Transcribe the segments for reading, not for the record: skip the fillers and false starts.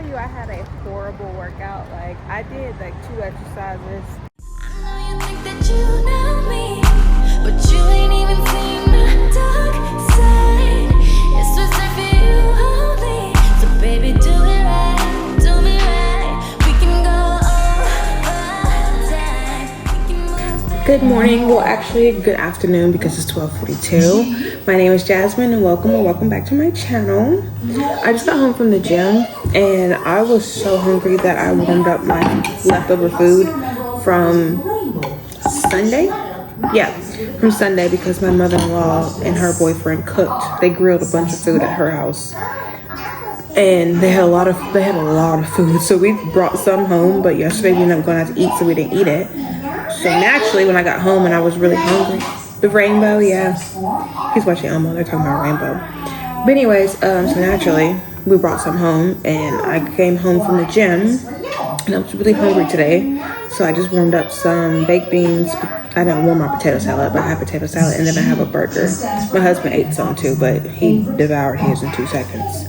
you I had a horrible workout. Like, I did like 2 exercises. I know you think that you know me, but you ain't even seen my dark side. It's just like for you only. So baby, do it right, do me right. We can go all the time. We can move. Good morning, well actually good afternoon because it's 12:42. My name is Jasmine and welcome back to my channel. I just got home from the gym and I was so hungry that I warmed up my leftover food from Sunday. Yeah, from Sunday because my mother-in-law and her boyfriend cooked. They grilled a bunch of food at her house. And they had a lot of food, so we brought some home, but yesterday we ended up going out to eat, so we didn't eat it. So naturally, when I got home and I was really hungry, the rainbow, yeah, he's watching Elmo, they're talking about rainbow. But anyways, so naturally, we brought some home, and I came home from the gym, and I was really hungry today, so I just warmed up some baked beans. I didn't warm my potato salad, but I had potato salad, and then I have a burger. My husband ate some too, but he devoured his in 2 seconds.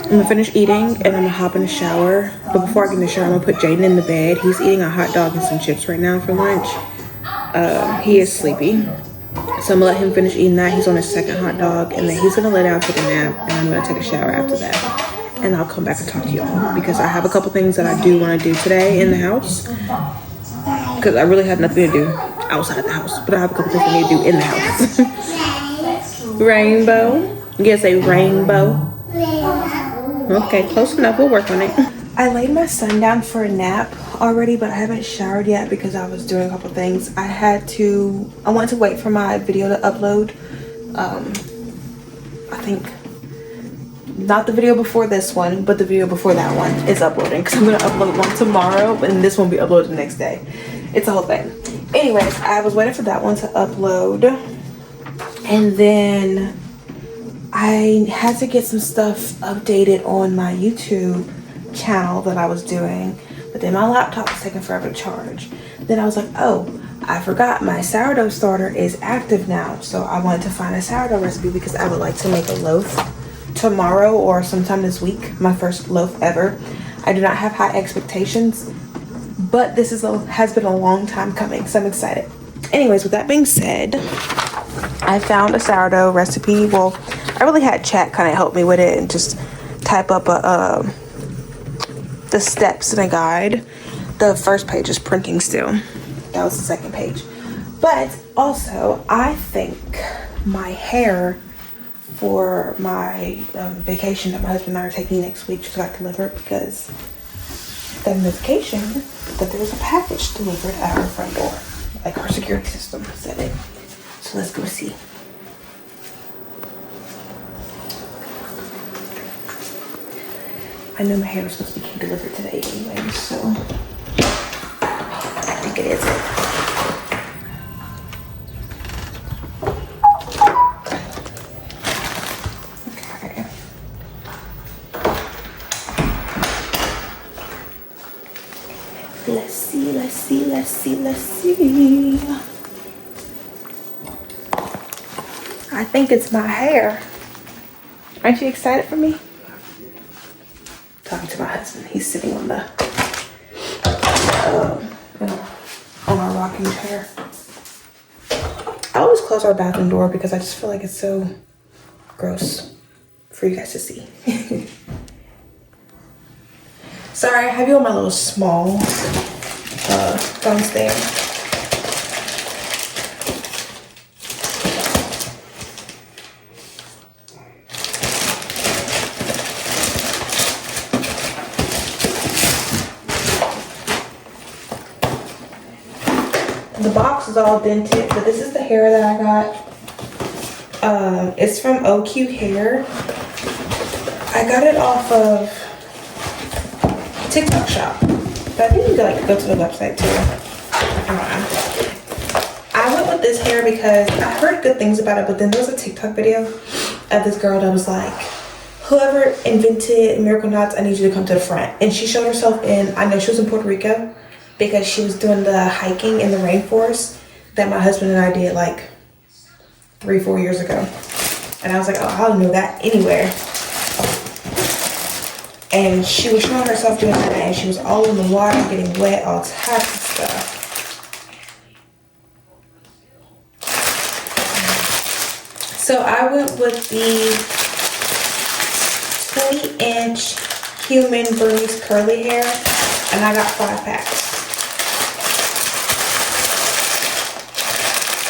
I'm gonna finish eating and I'm gonna hop in the shower. But before I get in the shower, I'm gonna put Jaden in the bed. He's eating a hot dog and some chips right now for lunch. He is sleepy. So I'm gonna let him finish eating that. He's on his second hot dog and then he's gonna lay down, take a nap, and I'm gonna take a shower after that. And I'll come back and talk to y'all because I have a couple things that I do wanna do today in the house. Because I really have nothing to do outside the house, but I have a couple things I need to do in the house. Rainbow. Yes, a rainbow. Okay, close enough. We'll work on it. I laid my son down for a nap already, but I haven't showered yet because I was doing a couple things. I wanted to wait for my video to upload. I think not the video before this one, but the video before that one is uploading because I'm going to upload one tomorrow and this one will be uploaded the next day. It's a whole thing. Anyways, I was waiting for that one to upload and then I had to get some stuff updated on my YouTube channel that I was doing, but then my laptop was taking forever to charge. Then I was like, oh, I forgot my sourdough starter is active now. So I wanted to find a sourdough recipe because I would like to make a loaf tomorrow or sometime this week. My first loaf ever. I do not have high expectations, but this has been a long time coming, so I'm excited. Anyways, with that being said, I found a sourdough recipe. Well, I really had chat kind of help me with it and just type up the steps in a guide. The first page is printing still. That was the second page. But also, I think my hair for my vacation that my husband and I are taking next week just got delivered because the notification that there was a package delivered at our front door. Like our security system said it. So let's go see. I know my hair was supposed to be delivered today anyway, so I think it is. Okay. Let's see. I think it's my hair. Aren't you excited for me? Talking to my husband. He's sitting on the on our rocking chair. I always close our bathroom door because I just feel like it's so gross for you guys to see. Sorry, I have you on my little small downstairs. The box is all dented, but this is the hair that I got. It's from OQ Hair. I got it off of TikTok shop. But I think you can go to the website too. I went with this hair because I heard good things about it, but then there was a TikTok video of this girl that was like, whoever invented Miracle Knots, I need you to come to the front. And she showed herself I know she was in Puerto Rico, because she was doing the hiking in the rainforest that my husband and I did like 3-4 years ago. And I was like, oh, I'll know that anywhere. And she was showing herself doing that, and she was all in the water, getting wet, all types of stuff. So I went with the 20-inch Human Burmese curly hair, and I got 5 packs.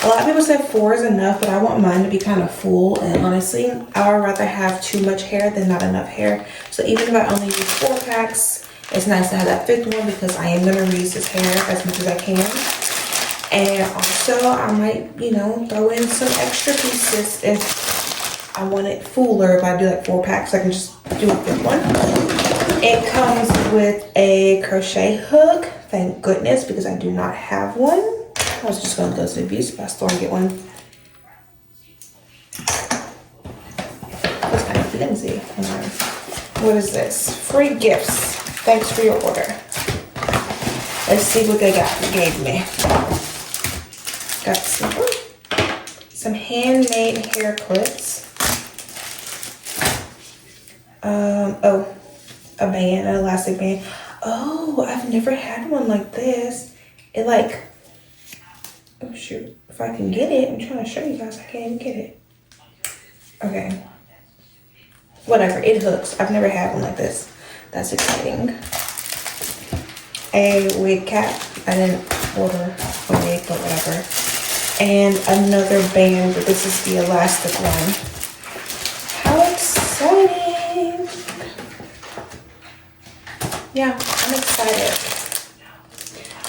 A lot of people say 4 is enough, but I want mine to be kind of full, and honestly, I would rather have too much hair than not enough hair. So even if I only use 4 packs, it's nice to have that 5th one because I am going to reuse this hair as much as I can. And also, I might, you know, throw in some extra pieces if I want it fuller. If I do like 4 packs, I can just do a 5th one. It comes with a crochet hook, thank goodness, because I do not have one. I was just going to go to the beauty supply store and get one. It's kind of flimsy. What is this? Free gifts. Thanks for your order. Let's see what they gave me. Got some handmade hair clips. Oh, a band, an elastic band. Oh, I've never had one like this. It like, oh shoot, if I can get it, I'm trying to show you guys, I can't even get it. Okay. Whatever, it hooks. I've never had one like this. That's exciting. A wig cap. I didn't order a wig, but whatever. And another band, but this is the elastic one. How exciting! Yeah, I'm excited.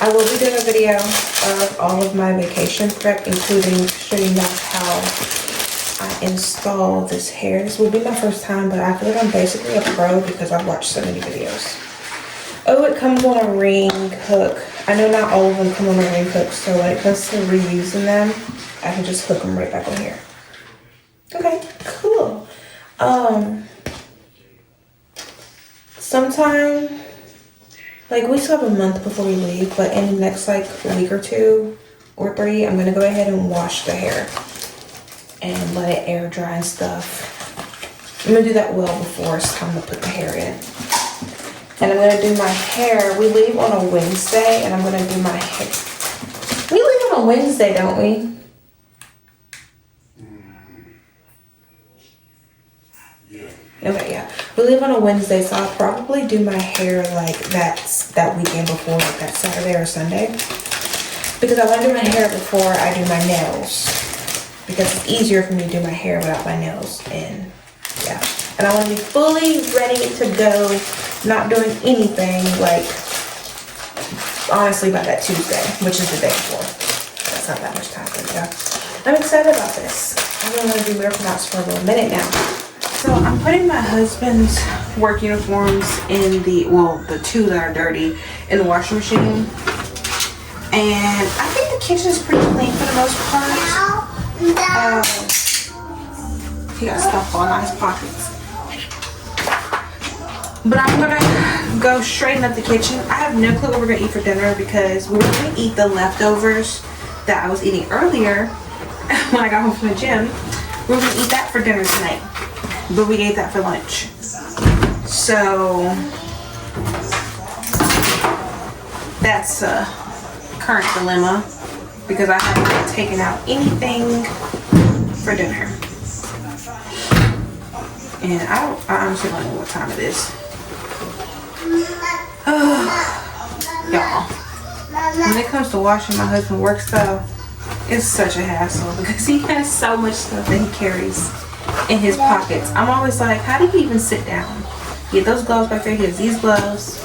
I will be doing a video of all of my vacation prep, including showing you guys how I install this hair. This will be my first time, but I feel like I'm basically a pro because I've watched so many videos. Oh, it comes on a ring hook. I know not all of them come on a ring hook, so when it comes to reusing them, I can just hook them right back on here. Okay, cool. Sometime, like we still have a month before we leave, but in the next like week or 2 or 3, I'm gonna go ahead and wash the hair and let it air dry and stuff. I'm gonna do that well before it's time to put the hair in. And I'm gonna do my hair. We leave on a Wednesday, and I'm gonna do my hair. We leave on a Wednesday, don't we? Yeah. Okay, yeah. We leave on a Wednesday, so I'll probably do my hair like that weekend before, like that Saturday or Sunday. Because I want to do my hair before I do my nails. Because it's easier for me to do my hair without my nails. And yeah. And I want to be fully ready to go, not doing anything, like, honestly, by that Tuesday, which is the day before. That's not that much time, but yeah. I'm excited about this. I've been going to do Miracle Knots for a minute now. So I'm putting my husband's work uniforms in the, well, the 2 that are dirty, in the washing machine. And I think the kitchen is pretty clean for the most part. He got stuff all in his pockets. But I'm gonna go straighten up the kitchen. I have no clue what we're gonna eat for dinner because we were gonna eat the leftovers that I was eating earlier when I got home from the gym. We were gonna eat that for dinner tonight, but we ate that for lunch. So that's a current dilemma because I haven't taken out anything for dinner. And I honestly don't know what time it is. Y'all, when it comes to washing my husband's work stuff, it's such a hassle because he has so much stuff that he carries in his pockets. I'm always like, how do you even sit down? He has those gloves back there, he has these gloves.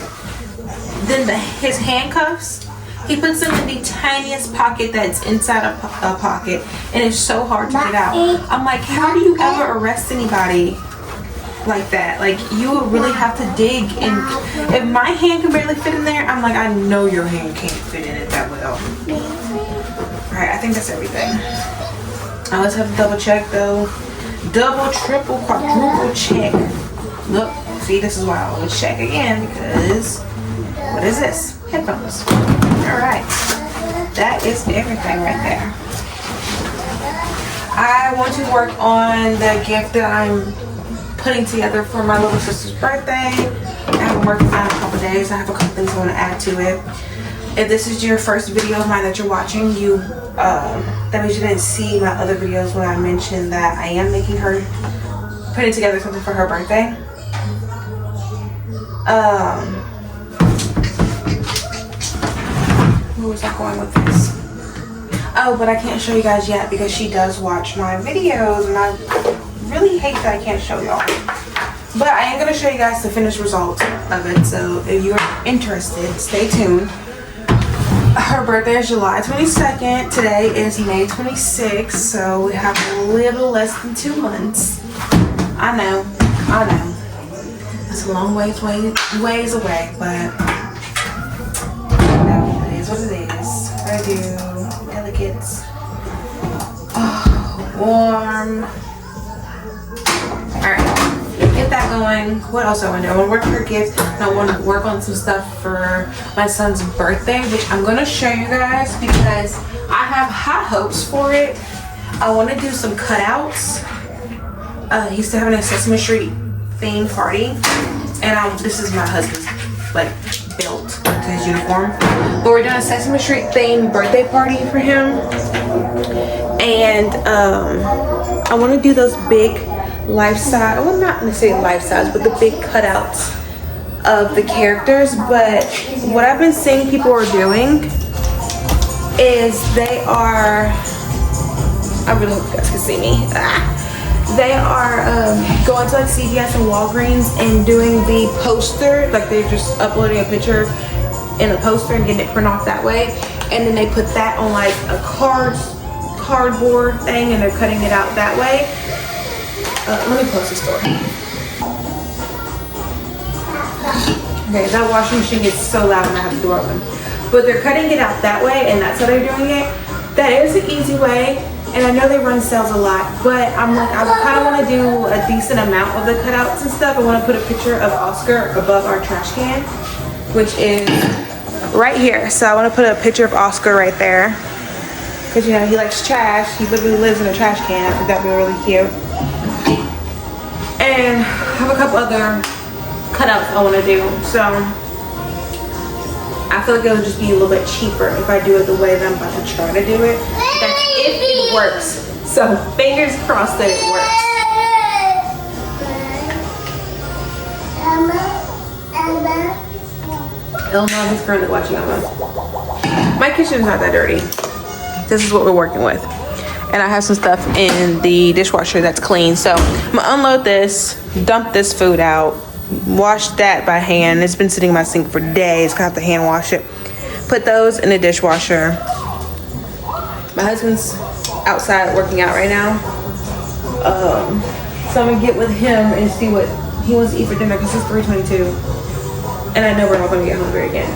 Then his handcuffs, he puts them in the tiniest pocket that's inside a pocket, and it's so hard to get out. I'm like, how do you ever arrest anybody like that? Like, you would really have to dig, and if my hand can barely fit in there, I'm like, I know your hand can't fit in it that well. Alright, I think that's everything. I always have to double check though. Double, triple, quadruple check. Look, see, this is why I always check again, because what is this? Headphones. Alright, that is everything right there. I want to work on the gift that I'm putting together for my little sister's birthday. haven't worked on it in a couple days. I have a couple things I want to add to it. If this is your first video of mine that you're watching, that means you didn't see my other videos when I mentioned that I am making her, putting together something for her birthday. Where was I going with this? Oh, but I can't show you guys yet because she does watch my videos and I really hate that I can't show y'all. But I am going to show you guys the finished result of it. So if you're interested, stay tuned. Her birthday is July 22nd. Today is May 26th. So we have a little less than 2 months. I know. It's a long ways away, but no, it is what it is. I do. Delicate. Oh, warm. Alright. Get that going. What else do I want to do? I want to work on her gift. And I want to work on some stuff for my son's birthday, which I'm going to show you guys because I have high hopes for it. I want to do some cutouts. He's still having a Sesame Street themed party, and this is my husband's like built to his uniform. But we're doing a Sesame Street themed birthday party for him, and I want to do those big life-size, well, not necessarily life-size, but the big cutouts of the characters. But what I've been seeing people are doing is they are, I really hope you guys can see me. They are going to like CVS and Walgreens and doing the poster, like they're just uploading a picture in a poster and getting it printed off that way, and then they put that on like a cardboard thing and they're cutting it out that way. Let me close this door. Okay, that washing machine gets so loud when I have the door open. But they're cutting it out that way, and that's how they're doing it. That is an easy way, and I know they run sales a lot, but I'm like, I kind of want to do a decent amount of the cutouts and stuff. I want to put a picture of Oscar above our trash can, which is right here. So I want to put a picture of Oscar right there, because you know he likes trash. He literally lives in a trash can. I think that'd be really cute. And I have a couple other cutouts I want to do. So I feel like it would just be a little bit cheaper if I do it the way that I'm about to try to do it. That's if it works. So fingers crossed that it works. Elmo is currently watching Elmo. My kitchen is not that dirty. This is what we're working with. And I have some stuff in the dishwasher that's clean. So I'm gonna unload this, dump this food out, wash that by hand. It's been sitting in my sink for days. Gonna have to hand wash it. Put those in the dishwasher. My husband's outside working out right now. So I'm gonna get with him and see what he wants to eat for dinner because it's 3:22. And I know we're not gonna get hungry again.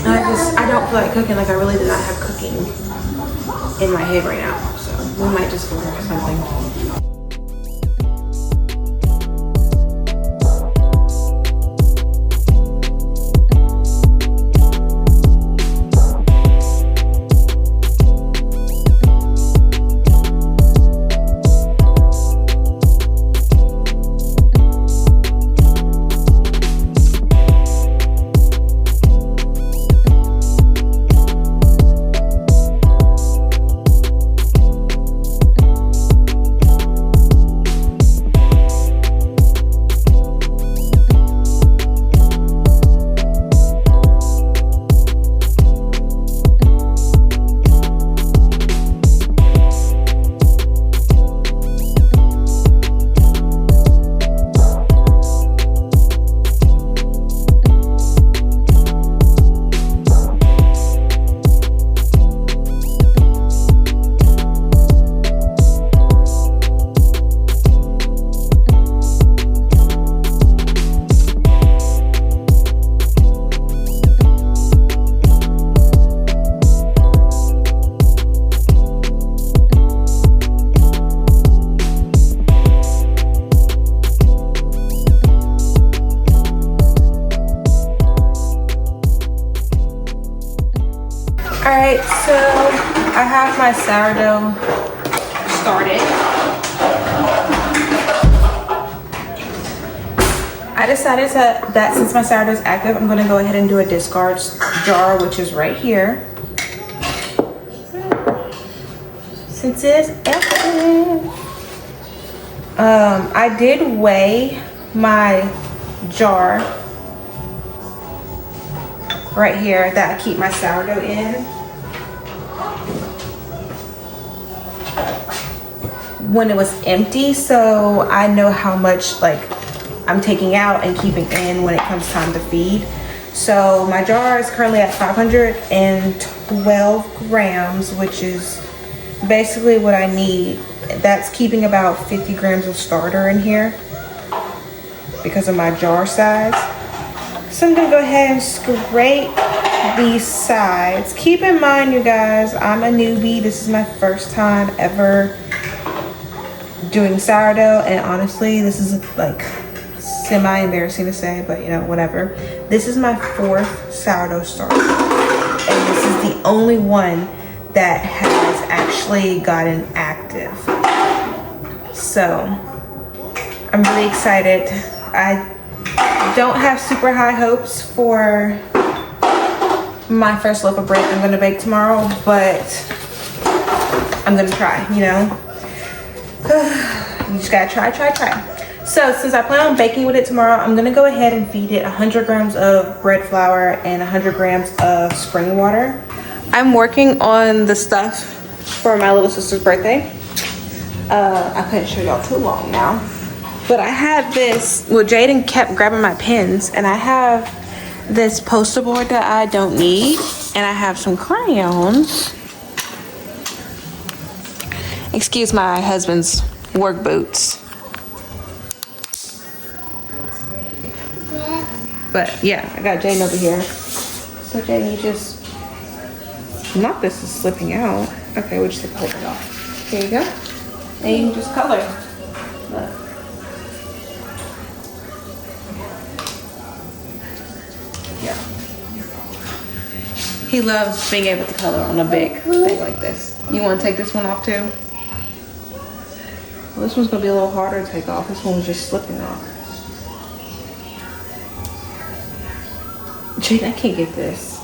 And I don't feel like cooking. Like I really do not have cooking in my head right now, so we might just order something. Alright, so I have my sourdough started. I I decided that since my sourdough is active, I'm gonna go ahead and do a discard jar, which is right here. Since it's active. I did weigh my jar right here that I keep my sourdough in. When it was empty, so I know how much like I'm taking out and keeping in when it comes time to feed. So my jar is currently at 512 grams, which is basically what I need. That's keeping about 50 grams of starter in here because of my jar size. So I'm gonna go ahead and scrape these sides. Keep in mind, you guys, I'm a newbie. This is my first time ever doing sourdough, and honestly, this is like semi-embarrassing to say, but you know, whatever. This is my 4th sourdough starter, and this is the only one that has actually gotten active. So I'm really excited. I don't have super high hopes for my first loaf of bread I'm gonna bake tomorrow, but I'm gonna try, you know. You just gotta try. So since I plan on baking with it tomorrow, I'm gonna go ahead and feed it 100 grams of bread flour and 100 grams of spring water. I'm working on the stuff for my little sister's birthday. I couldn't show y'all too long now, but I have this. Well, Jaden kept grabbing my pens, and I have this poster board that I don't need, and I have some crayons. Excuse my husband's work boots. But yeah, I got Jaden over here. So Jaden, you just, not this is slipping out. Okay, we'll just take the whole thing off. Here you go. And you can just color. Look. Yeah. He loves being able to color on a big thing like this. You want to take this one off too? Well, this one's gonna be a little harder to take off. This one was just slipping off. Jade, I can't get this.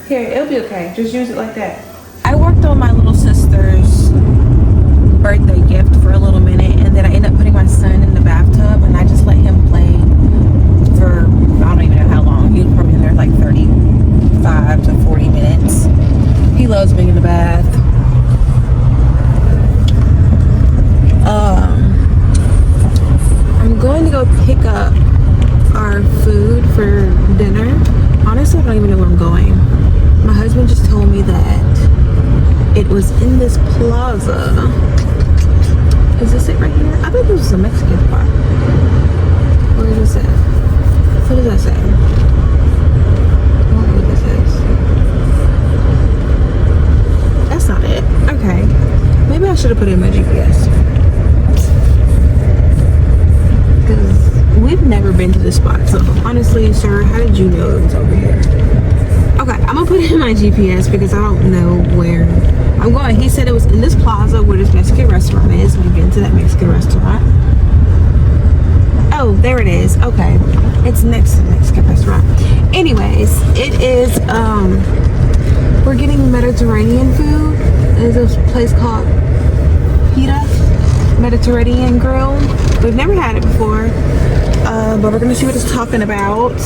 Here, it'll be okay. Just use it like that. I worked on my little sister's birthday gift for a little minute, and then I ended up putting my son in the bathtub, and I just let him play for, I don't even know how long. He was probably in there like 35 to 40 minutes. He loves being in the bath. I'm going to go pick up our food for dinner. Honestly, I don't even know where I'm going. My husband just told me that it was in this plaza. Is this it right here? I thought this was a Mexican spot. What does it say? What does that say? I don't know what this is. That's not it. Okay. Maybe I should have put it in my GPS. Because we've never been to this spot. So honestly, sir, how did you know it was over here? Okay, I'm gonna put it in my GPS because I don't know where I'm going. He said it was in this plaza where this Mexican restaurant is. We've been to that Mexican restaurant. Oh, there it is. Okay, it's next to the Mexican restaurant. Anyways, it is we're getting Mediterranean food. There's a place called Heyyy Mediterranean Grill. We've never had it before, but we're gonna see what it's talking about.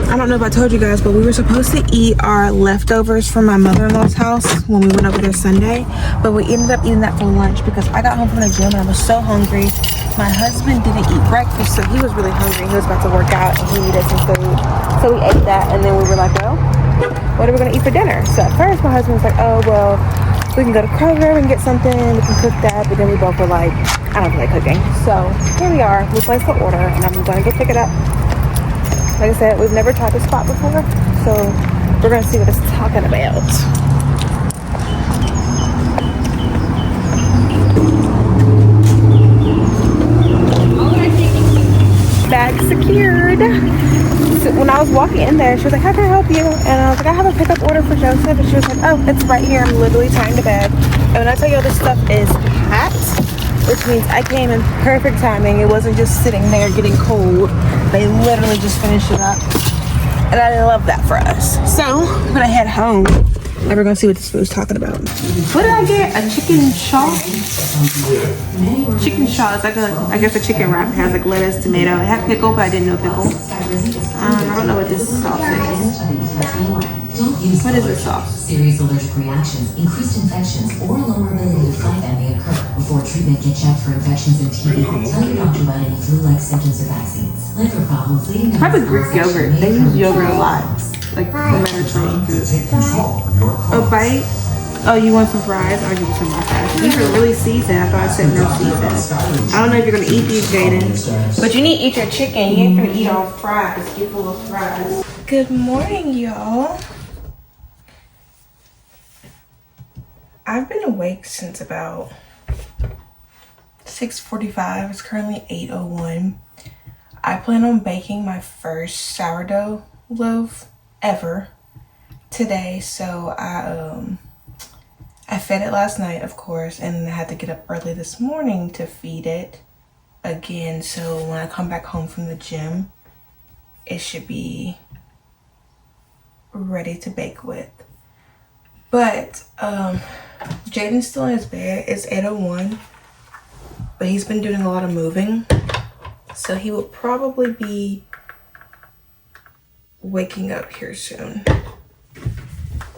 I don't know if I told you guys, but we were supposed to eat our leftovers from my mother-in-law's house when we went over there Sunday, but we ended up eating that for lunch because I got home from the gym and I was so hungry. My husband didn't eat breakfast, so he was really hungry. He was about to work out and he needed some food, so we ate that, and then we were like, well, what are we gonna eat for dinner? So at first my husband was like, oh, well, we can go to Kroger and get something, we can cook that, but then we both were like, I don't feel like cooking. So here we are, we placed the order, and I'm gonna go pick it up. Like I said, we've never tried this spot before, so we're gonna see what it's talking about. Bag secured. So when I was walking in there, she was like, how can I help you? And I was like, I have a pickup order for Joseph. And she was like, oh, it's right here. I'm literally tying the bag. And when I tell you all this stuff is packed, which means I came in perfect timing. It wasn't just sitting there getting cold. They literally just finished it up. And I love that for us. So I'm gonna head home. And we're gonna see what this food's talking about. What did I get? A chicken shaw? Chicken shaw is like I guess a chicken wrap. It has like lettuce, tomato. It had pickle, but I didn't know pickle. I don't know what this sauce is. What is this sauce? Serious allergic reactions, increased infections, or lower ability to fight them may occur. Before treatment, get checked for infections and TB. Tell your doctor about any flu-like symptoms or vaccines. Liver problems leading to probably Greek yogurt. They use yogurt a lot. Like Mediterranean food. A bite? Oh, you want some fries? I'll give you some more fries. These are really seasoned. I thought I said no season. I don't know if you're gonna eat these, Jaden. But you need to eat your chicken. You ain't gonna eat all fries. Get full of fries. Good morning, y'all. I've been awake since about 6:45. It's currently 8:01. I plan on baking my first sourdough loaf ever today. So I fed it last night, of course, and I had to get up early this morning to feed it again. So when I come back home from the gym, it should be ready to bake with. But Jaden's still in his bed. It's 8:01, but he's been doing a lot of moving, so he will probably be waking up here soon.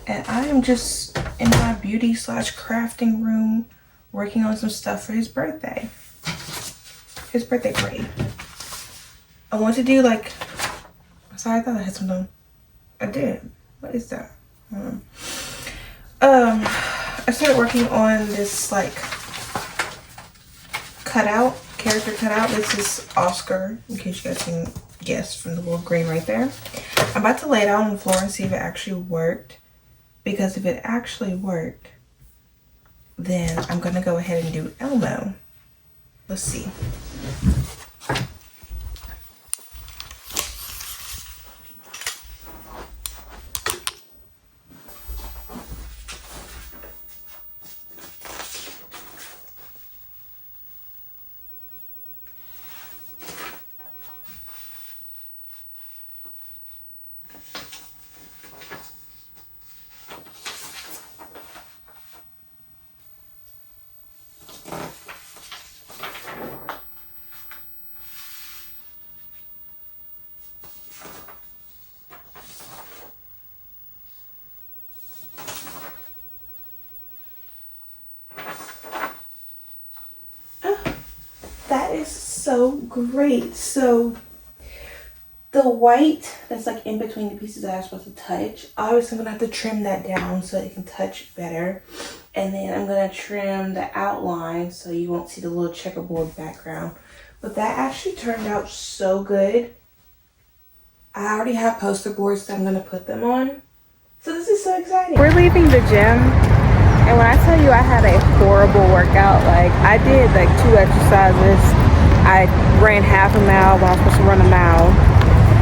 And I am just in my beauty / crafting room working on some stuff for his birthday party. I want to do like, sorry, I thought I had something. I did. What is that? I started working on this like character cutout. This is Oscar, in case you guys can guess from the little green right there. I'm about to lay it out on the floor and see if it actually worked. Because if it actually worked, then I'm gonna go ahead and do Elmo. Let's see. That is so great. So the white that's like in between the pieces that I'm supposed to touch, obviously I'm gonna have to trim that down so it can touch better. And then I'm gonna trim the outline so you won't see the little checkerboard background. But that actually turned out so good. I already have poster boards that I'm gonna put them on. So this is so exciting. We're leaving the gym. And when I tell you I had a horrible workout, like I did like 2 exercises. I ran half a mile when I was supposed to run a mile.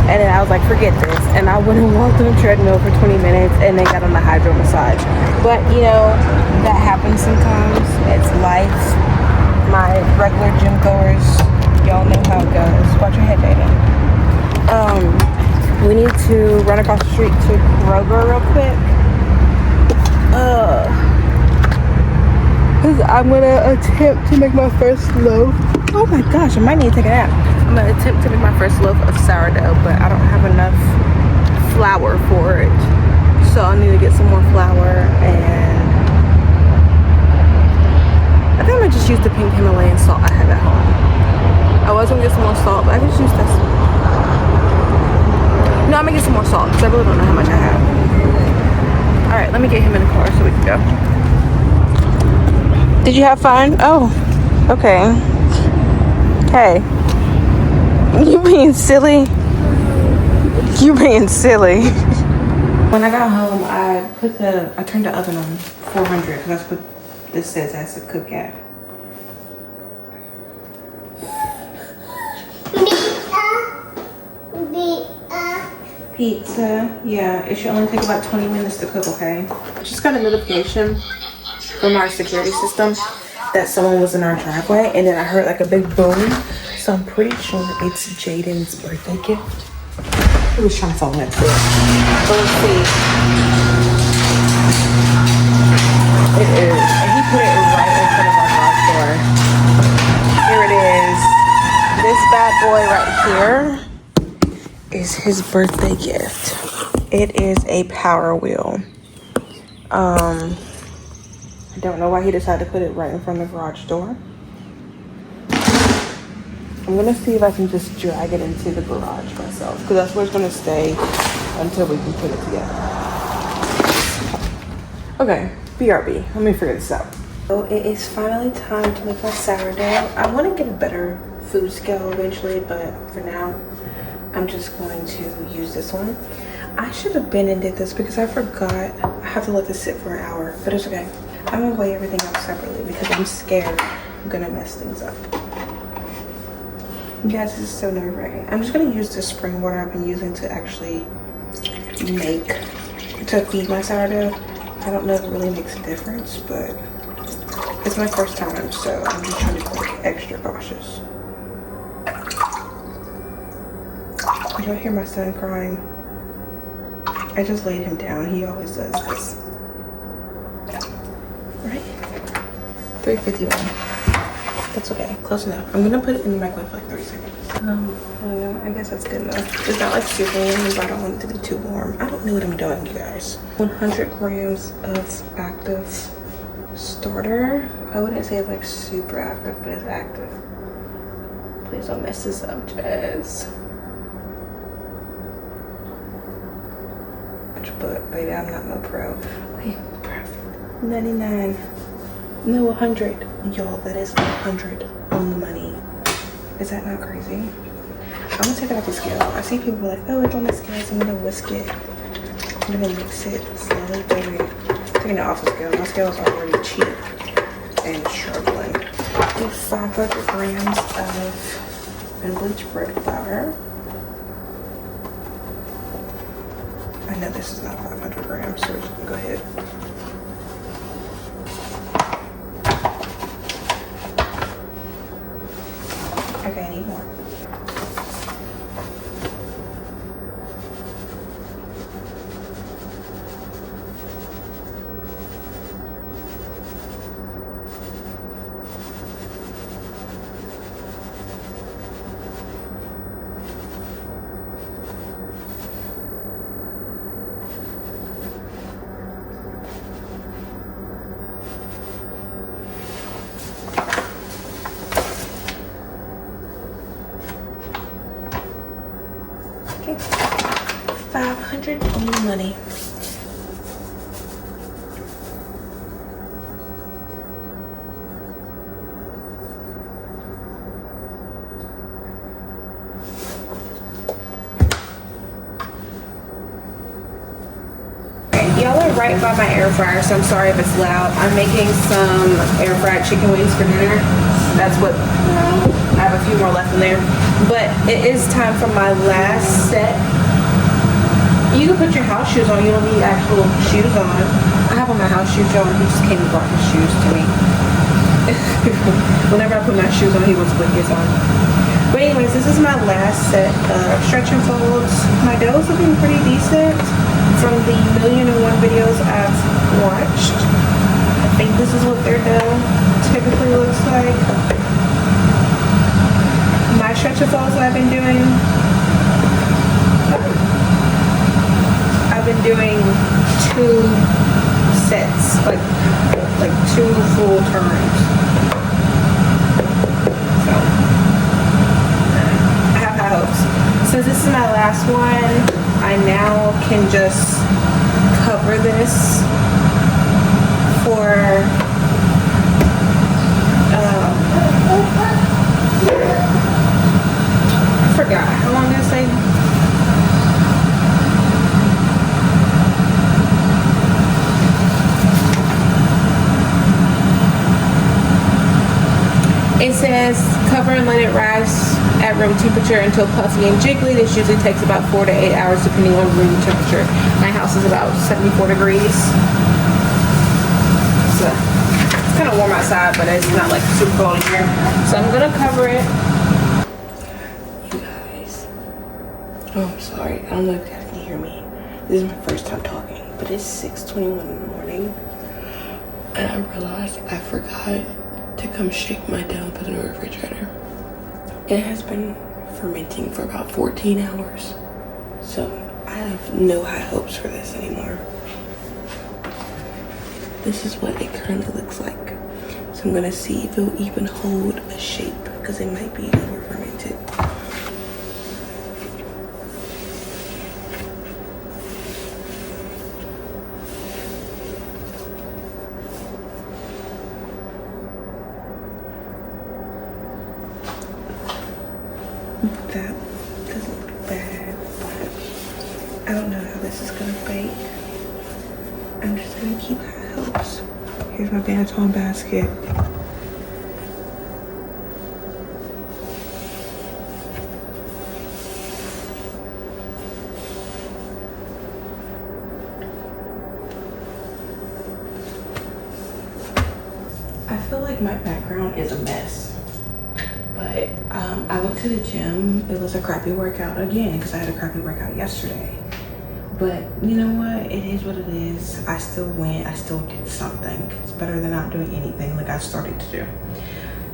And then I was like, forget this. And I went and walked on the treadmill for 20 minutes and then got on the hydro massage. But you know, that happens sometimes. It's life. My regular gym goers, y'all know how it goes. Watch your head, Jaden. We need to run across the street to Kroger real quick. I'm gonna attempt to make my first loaf. Oh my gosh, I might need to take a nap. I'm gonna attempt to make my first loaf of sourdough, but I don't have enough flour for it. So I need to get some more flour, and I think I'm gonna just use the pink Himalayan salt I have at home. I was gonna get some more salt, but I can just use this. No, I'm gonna get some more salt because I really don't know how much I have. All right, let me get him in the car so we can go. Did you have fun? Oh, okay. Hey, you being silly? You being silly? When I got home, I turned the oven on 400 because that's what this says it has to cook at. Pizza, yeah, it should only take about 20 minutes to cook, okay? I just got a notification from our security system that someone was in our driveway, and then I heard like a big boom. So I'm pretty sure it's Jaden's birthday gift. He was trying to fall next to it. So let's see. It is. And he put it right in front of our garage door. Here it is. This bad boy right here is his birthday gift. It is a Power Wheel. I don't know why he decided to put it right in front of the garage door. I'm gonna see if I can just drag it into the garage myself, because that's where it's gonna stay until we can put it together. Okay, BRB, let me figure this out. So it is finally time to make my sourdough. I want to get a better food scale eventually, but for now, I'm just going to use this one. I should have been and did this because I forgot. I have to let this sit for an hour, but it's okay. I'm gonna weigh everything out separately because I'm scared I'm gonna mess things up. You guys, this is so nerve-wracking. I'm just gonna use this spring water I've been using to actually feed my sourdough. I don't know if it really makes a difference, but it's my first time, so I'm just trying to be extra cautious. Y'all hear my son crying? I just laid him down. He always does this. Right? 351. That's okay. Close enough. I'm gonna put it in the microwave for like 30 seconds. I guess that's good enough. It's not like super warm, but I don't want it to be too warm. I don't know what I'm doing, you guys. 100 grams of active starter. I wouldn't say it's like super active, but it's active. Please don't mess this up, Jazz. But baby, I'm not no pro. Wait, perfect. 99. No, 100. Y'all, that is 100 on the money. Is that not crazy? I'm gonna take it off the scale. I see people like, oh, it's on the scale, so I'm gonna whisk it. I'm gonna mix it slowly, baby. Taking it off the scale. My scale is already cheap and struggling. With 500 grams of unbleached bread flour. I know this is not 500 grams, so we're just gonna go ahead. Okay, I need more. Okay, 500 on the money. Y'all are right by my air fryer, so I'm sorry if it's loud. I'm making some air fried chicken wings for dinner. That's what, I have a few more left in there. But it is time for my last set. You can put your house shoes on, you don't need actual shoes on. I have on my house shoes on, he just came and brought his shoes to me. Whenever I put my shoes on, he wants to put his on. But anyways, this is my last set of stretch and folds. My dough is looking pretty decent from the 1,000,001 videos I've watched. I think this is what their dough typically looks like. My stretch and folds that I've been doing, I've been doing 2 sets, like 2 full turns. So I have high hopes. Since this is my last one, I now can just cover this for I forgot. How long did it say? It says cover and let it rise at room temperature until puffy and jiggly. This usually takes about 4 to 8 hours depending on room temperature. My house is about 74 degrees. So kind of warm outside, but it's not like super cold in here. So I'm gonna cover it. You guys. Oh, I'm sorry. I don't know if you guys can hear me. This is my first time talking, but it's 6:21 in the morning. And I realized I forgot to come shake my dough and put it in the refrigerator. It has been fermenting for about 14 hours. So I have no high hopes for this anymore. This is what it currently looks like. So I'm gonna see if it'll even hold a shape because it might be over fermented. That doesn't look bad, but I don't know how this is gonna bake. I'm just gonna keep high hopes. Here's my Banneton basket. I feel like my background is a mess. But I went to the gym. It was a crappy workout again because I had a crappy workout yesterday. But you know what? It is what it is. I still went. I still did something. It's better than not doing anything like I started to do.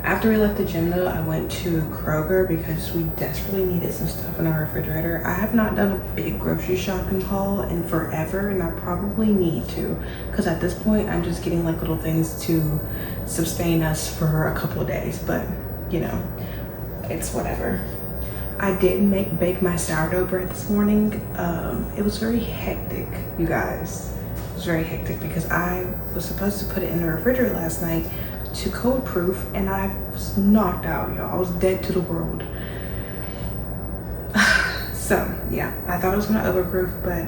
After we left the gym though, I went to Kroger because we desperately needed some stuff in our refrigerator. I have not done a big grocery shopping haul in forever, and I probably need to because at this point I'm just getting like little things to sustain us for a couple of days. But you know, it's whatever. I didn't bake my sourdough bread this morning. It was very hectic, you guys. It was very hectic because I was supposed to put it in the refrigerator last night to cold proof, and I was knocked out, y'all. I was dead to the world. So yeah, I thought it was gonna overproof, but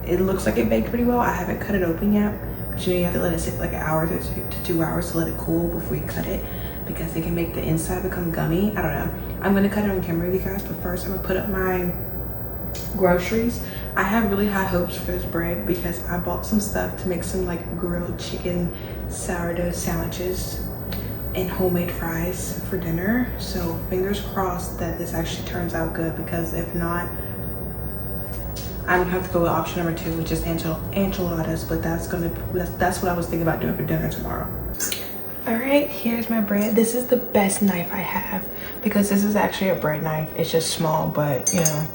it looks like it baked pretty well. I haven't cut it open yet because you know you have to let it sit like an hour to 2 hours to let it cool before you cut it, because it can make the inside become gummy. I don't know. I'm gonna cut it on camera with you guys, but first I'm gonna put up my groceries. I have really high hopes for this bread because I bought some stuff to make some like grilled chicken sourdough sandwiches and homemade fries for dinner. So fingers crossed that this actually turns out good, because if not, I'm gonna have to go with option number 2, which is enchiladas, but that's what I was thinking about doing for dinner tomorrow. All right, here's my bread. This is the best knife I have because this is actually a bread knife. It's just small, but you know,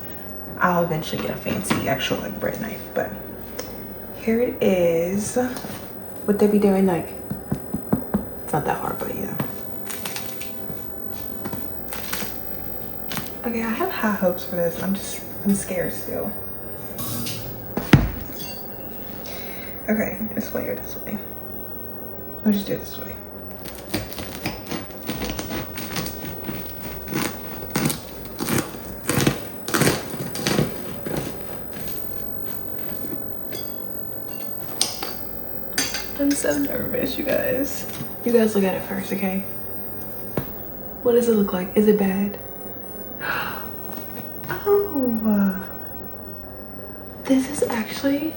I'll eventually get a fancy actual like bread knife. But here it is. Would they be doing like, it's not that hard, but you know. Okay, I have high hopes for this. I'm scared still. Okay, this way or this way? I'll just do it this way. I'm so nervous, you guys. You guys look at it first, okay? What does it look like? Is it bad? Oh, this is actually,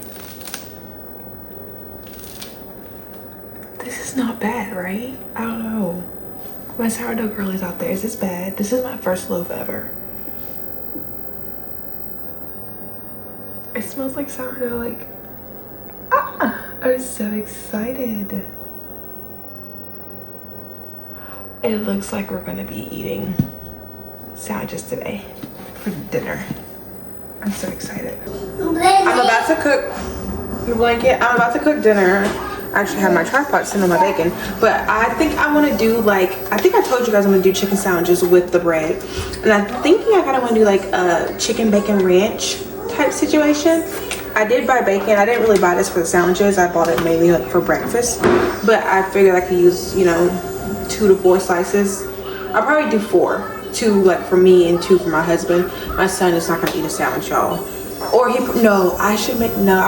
this is not bad, right? I don't know. My sourdough girlies out there, is this bad? This is my first loaf ever. It smells like sourdough, like, I'm so excited. It looks like we're gonna be eating sandwiches today for dinner. I'm so excited. I'm about to cook your blanket. I'm about to cook dinner. I actually have my tripod sitting on my bacon, but I think I want to do like, I think I told you guys I'm gonna do chicken sandwiches with the bread, and I'm thinking I kind of want to do like a chicken bacon ranch type situation. I did buy bacon. I didn't really buy this for the sandwiches. I bought it mainly like for breakfast, but I figured I could use, you know, 2 to 4 slices. I'll probably do 4. 2 like for me and 2 for my husband. My son is not gonna eat a sandwich, y'all. Or I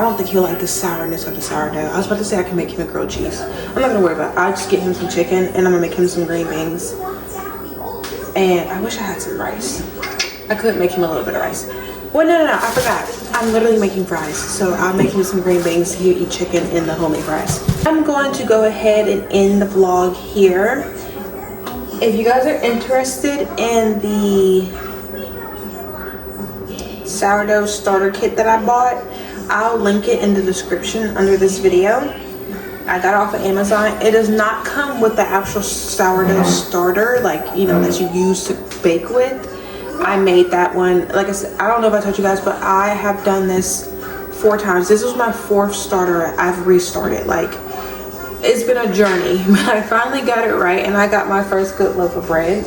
don't think he'll like the sourness of the sourdough. I was about to say I can make him a grilled cheese. I'm not gonna worry about it. I'll just get him some chicken and I'm gonna make him some green beans. And I wish I had some rice. I could make him a little bit of rice. Well, no, I forgot. I'm literally making fries. So I'll make him some green beans. He'll eat chicken and the homemade fries. I'm going to go ahead and end the vlog here. If you guys are interested in the sourdough starter kit that I bought, I'll link it in the description under this video. I got it off of Amazon. It does not come with the actual sourdough starter, like, you know, that you use to bake with. I made that one. Like I said, I don't know if I told you guys, but I have done this 4 times. This was my 4th starter I've restarted. Like, it's been a journey, but I finally got it right, and I got my first good loaf of bread.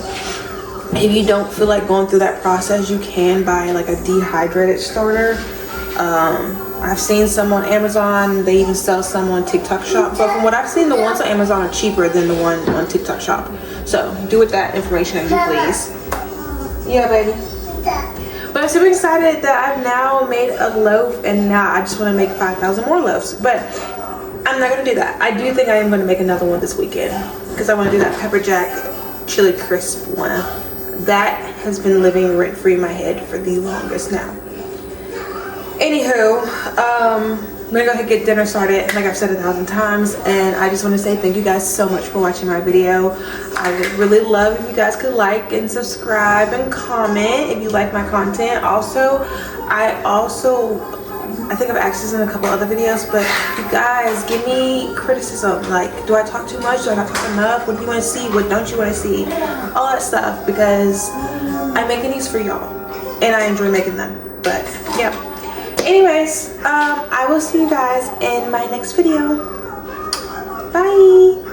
If you don't feel like going through that process, you can buy like a dehydrated starter. I've seen some on Amazon. They even sell some on TikTok Shop, but from what I've seen, the ones on Amazon are cheaper than the one on TikTok Shop. So do with that information as you please. Yeah, baby. But I'm super excited that I've now made a loaf, and now I just want to make 5,000 more loaves. But I'm not going to do that. I do think I am going to make another one this weekend, because I want to do that pepper jack chili crisp one. That has been living rent free in my head for the longest now. Anywho, I'm gonna go ahead and get dinner started, like I've said 1,000 times, and I just want to say thank you guys so much for watching my video. I would really love if you guys could like and subscribe and comment if you like my content. Also, I think I've asked this in a couple other videos, but you guys give me criticism. Like, do I talk too much? Do I not talk enough? What do you want to see? What don't you want to see? All that stuff, because I'm making these for y'all and I enjoy making them. But yeah, anyways, I will see you guys in my next video. Bye.